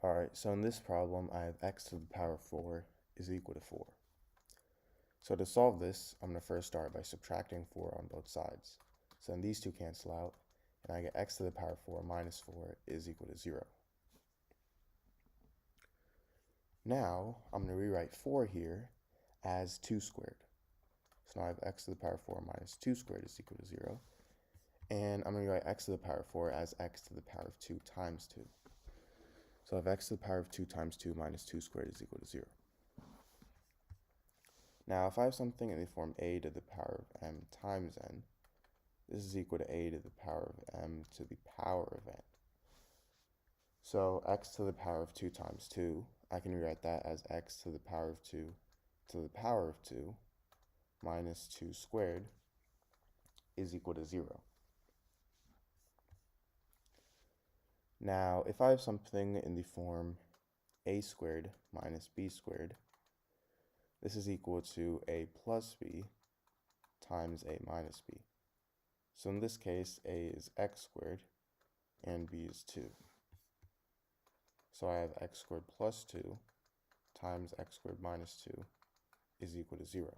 Alright, so in this problem, I have x to the power of 4 is equal to 4. So to solve this, I'm going to first start by subtracting 4 on both sides. So then these two cancel out, and I get x to the power of 4 minus 4 is equal to 0. Now, I'm going to rewrite 4 here as 2 squared. So now I have x to the power of 4 minus 2 squared is equal to 0. And I'm going to write x to the power of 4 as x to the power of 2 times 2. So I have x to the power of 2 times 2 minus 2 squared is equal to 0. Now, if I have something in the form a to the power of m times n, this is equal to a to the power of m to the power of n. So x to the power of 2 times 2, I can rewrite that as x to the power of 2 to the power of 2 minus 2 squared is equal to 0. Now, if I have something in the form a squared minus b squared, this is equal to a plus b times a minus b. So in this case, a is x squared and b is 2. So I have x squared plus 2 times x squared minus 2 is equal to 0.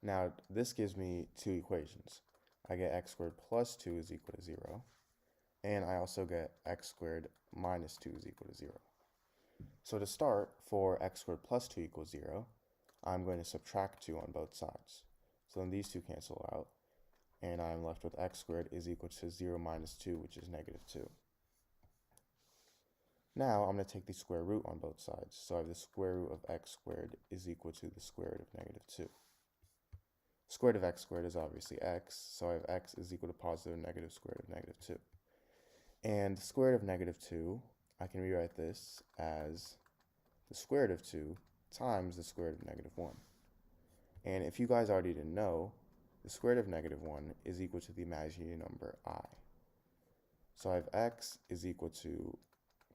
Now, this gives me two equations. I get x squared plus 2 is equal to 0, and I also get x squared minus 2 is equal to 0. So to start, for x squared plus 2 equals 0, I'm going to subtract 2 on both sides. So then these two cancel out, and I'm left with x squared is equal to 0 minus 2, which is negative 2. Now I'm going to take the square root on both sides. So I have the square root of x squared is equal to the square root of negative 2. Square root of x squared is obviously x, so I have x is equal to positive or negative square root of negative 2. And the square root of negative 2, I can rewrite this as the square root of 2 times the square root of negative 1. And if you guys already didn't know, the square root of negative 1 is equal to the imaginary number I. So I have x is equal to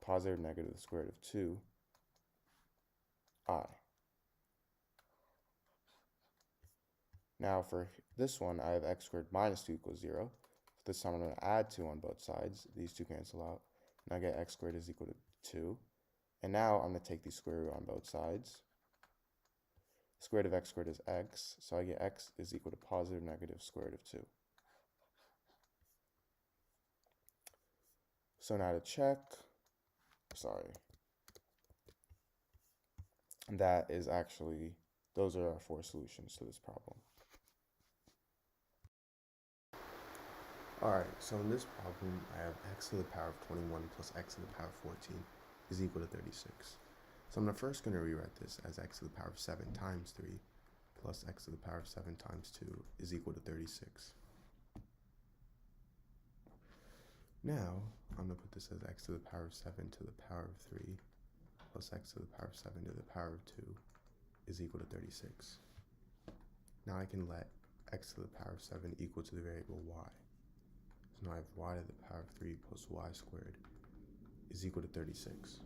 positive or negative the square root of 2 I. Now for this one, I have x squared minus 2 equals 0. So this time I'm going to add 2 on both sides. These two cancel out. And I get x squared is equal to 2. And now I'm going to take the square root on both sides. Square root of x squared is x. So I get x is equal to positive or negative square root of 2. So now to check, that is actually, those are our 4 solutions to this problem. Alright, so in this problem, I have x to the power of 21 plus x to the power of 14 is equal to 36. So I'm first going to rewrite this as x to the power of 7 times 3 plus x to the power of 7 times 2 is equal to 36. Now, I'm going to put this as x to the power of 7 to the power of 3 plus x to the power of 7 to the power of 2 is equal to 36. Now I can let x to the power of 7 equal to the variable y. So now I have y to the power of 3 plus y squared is equal to 36.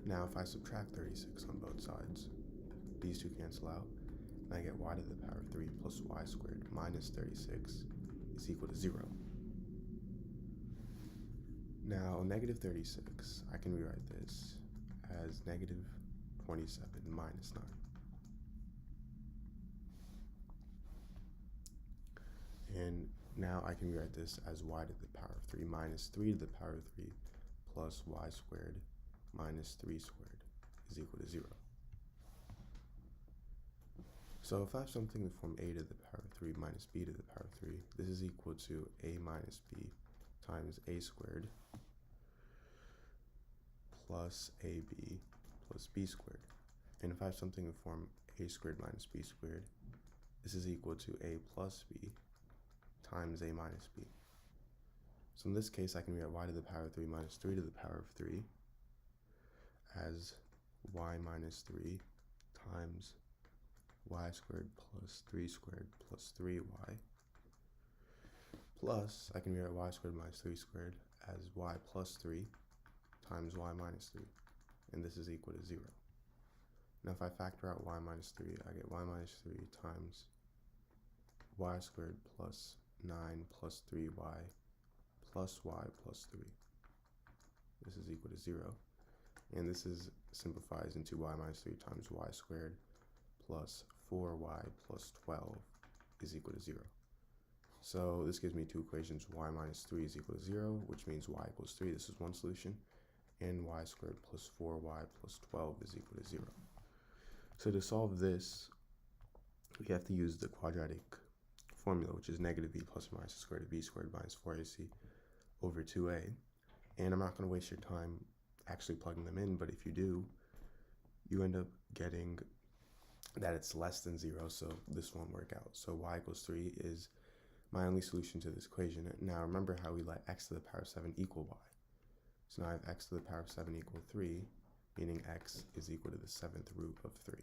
Now if I subtract 36 on both sides, these two cancel out, and I get y to the power of 3 plus y squared minus 36 is equal to 0. Now negative 36, I can rewrite this as negative 27 minus 9. And now I can rewrite this as y to the power of 3 minus 3 to the power of 3 plus y squared minus 3 squared is equal to 0. So if I have something in the form a to the power of 3 minus b to the power of 3, this is equal to a minus b times a squared plus ab plus b squared. And if I have something in the form a squared minus b squared, this is equal to a plus b times a minus b. So in this case, I can rewrite y to the power of 3 minus 3 to the power of 3 as y minus 3 times y squared plus 3 squared plus 3y, plus I can rewrite y squared minus 3 squared as y plus 3 times y minus 3, and this is equal to 0. Now if I factor out y minus 3, I get y minus 3 times y squared plus 9 plus 3y plus y plus 3. This is equal to 0. And this is simplifies into y minus 3 times y squared plus 4y plus 12 is equal to 0. So this gives me two equations. Y minus 3 is equal to 0, which means y equals 3. This is one solution. And y squared plus 4y plus 12 is equal to 0. So to solve this, we have to use the quadratic formula, which is negative b plus or minus the square root of b squared minus 4ac over 2a. And I'm not going to waste your time actually plugging them in, but if you do, you end up getting that it's less than 0, so this won't work out. So y equals 3 is my only solution to this equation. Now remember how we let x to the power of 7 equal y. So now I have x to the power of 7 equal 3, meaning x is equal to the 7th root of 3.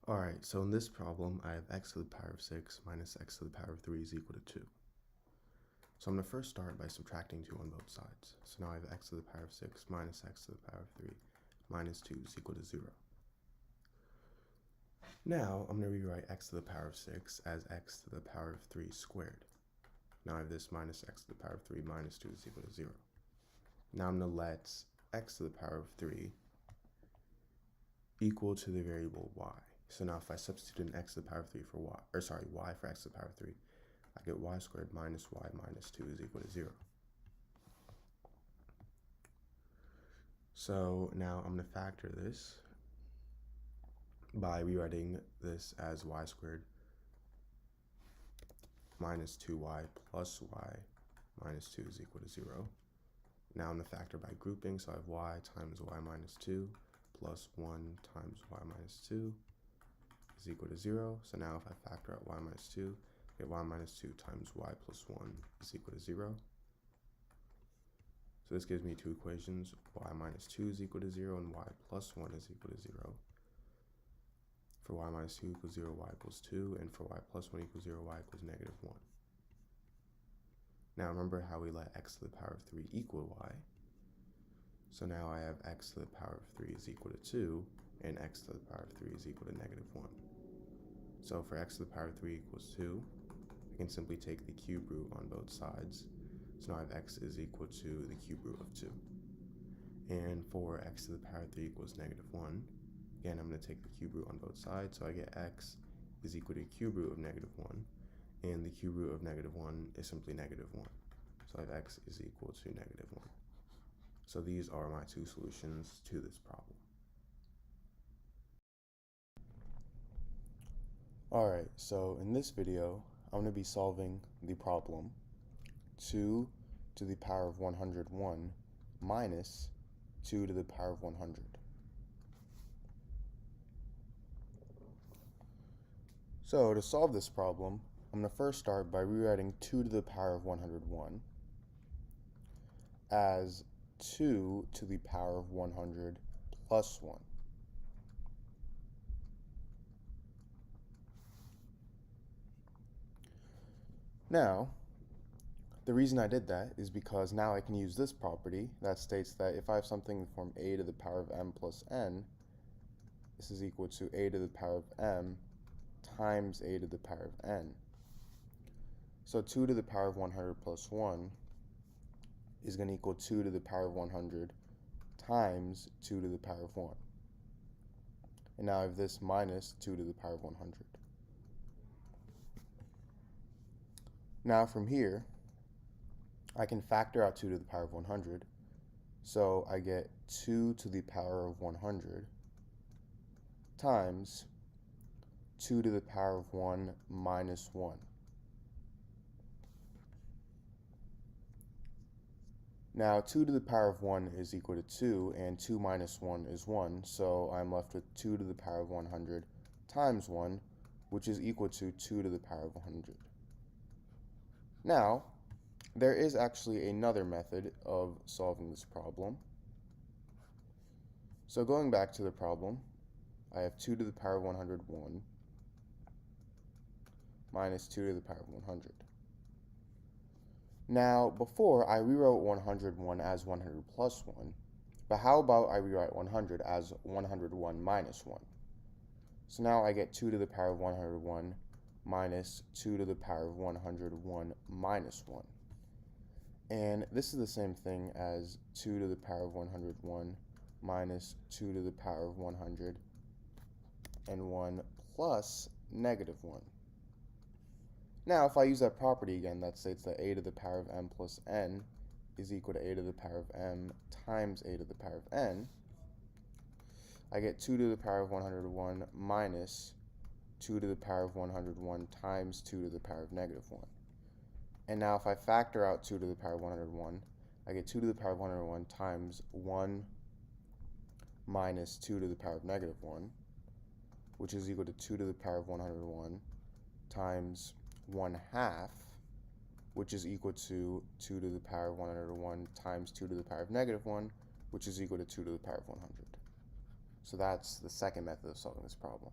Alright, so in this problem, I have x to the power of 6 minus x to the power of 3 is equal to 2. So I'm going to first start by subtracting 2 on both sides. So now I have x to the power of 6 minus x to the power of 3 minus 2 is equal to 0. Now I'm going to rewrite x to the power of 6 as x to the power of 3 squared. Now I have this minus x to the power of 3 minus 2 is equal to 0. Now I'm going to let x to the power of 3 equal to the variable y. So now if I substitute in x to the power of 3 for y, or sorry, y for x to the power of 3, I get y squared minus y minus 2 is equal to 0. So now I'm going to factor this by rewriting this as y squared minus 2y plus y minus 2 is equal to 0. Now I'm going to factor by grouping, so I have y times y minus 2 plus 1 times y minus 2 is equal to 0. So now if I factor out y minus 2, I get y minus 2 times y plus 1 is equal to 0. So this gives me two equations. Y minus 2 is equal to 0 and y plus 1 is equal to 0. For y minus 2 equals 0, y equals 2, and for y plus 1 equals 0, y equals negative 1. Now remember how we let x to the power of 3 equal y. So now I have x to the power of 3 is equal to 2, and x to the power of 3 is equal to negative 1. So for x to the power of 3 equals 2, I can simply take the cube root on both sides. So now I have x is equal to the cube root of 2. And for x to the power of 3 equals negative 1, again, I'm going to take the cube root on both sides, so I get x is equal to the cube root of negative 1, and the cube root of negative 1 is simply negative 1. So I have x is equal to negative 1. So these are my two solutions to this problem. Alright, so in this video, I'm going to be solving the problem 2 to the power of 101 minus 2 to the power of 100. So to solve this problem, I'm going to first start by rewriting 2 to the power of 101 as 2 to the power of 100 plus 1. Now, the reason I did that is because now I can use this property that states that if I have something in the form a to the power of m plus n, this is equal to a to the power of m times a to the power of n. So 2 to the power of 100 plus 1 is going to equal 2 to the power of 100 times 2 to the power of 1. And now I have this minus 2 to the power of 100. Now from here, I can factor out 2 to the power of 100. So I get 2 to the power of 100 times 2 to the power of 1 minus 1. Now 2 to the power of 1 is equal to 2, and 2 minus 1 is 1, so I'm left with 2 to the power of 100 times 1, which is equal to 2 to the power of 100. Now, there is actually another method of solving this problem. So going back to the problem, I have 2 to the power of 101 minus 2 to the power of 100. Now, before I rewrote 101 as 100 plus 1, but how about I rewrite 100 as 101 minus 1? So now I get 2 to the power of 101 minus 2 to the power of 101 minus 1. And this is the same thing as 2 to the power of 101 minus 2 to the power of 101 plus negative 1. Now, if I use that property again, that states that a to the power of m plus n is equal to a to the power of m times a to the power of n, I get 2 to the power of 101 minus 2 to the power of 101 times 2 to the power of negative 1. And now if I factor out 2 to the power of 101, I get 2 to the power of 101 times 1 minus 2 to the power of negative 1, which is equal to 2 to the power of 101 times 1/2, which is equal to 2 to the power of 101 times 2 to the power of negative 1, which is equal to 2 to the power of 100. So that's the second method of solving this problem.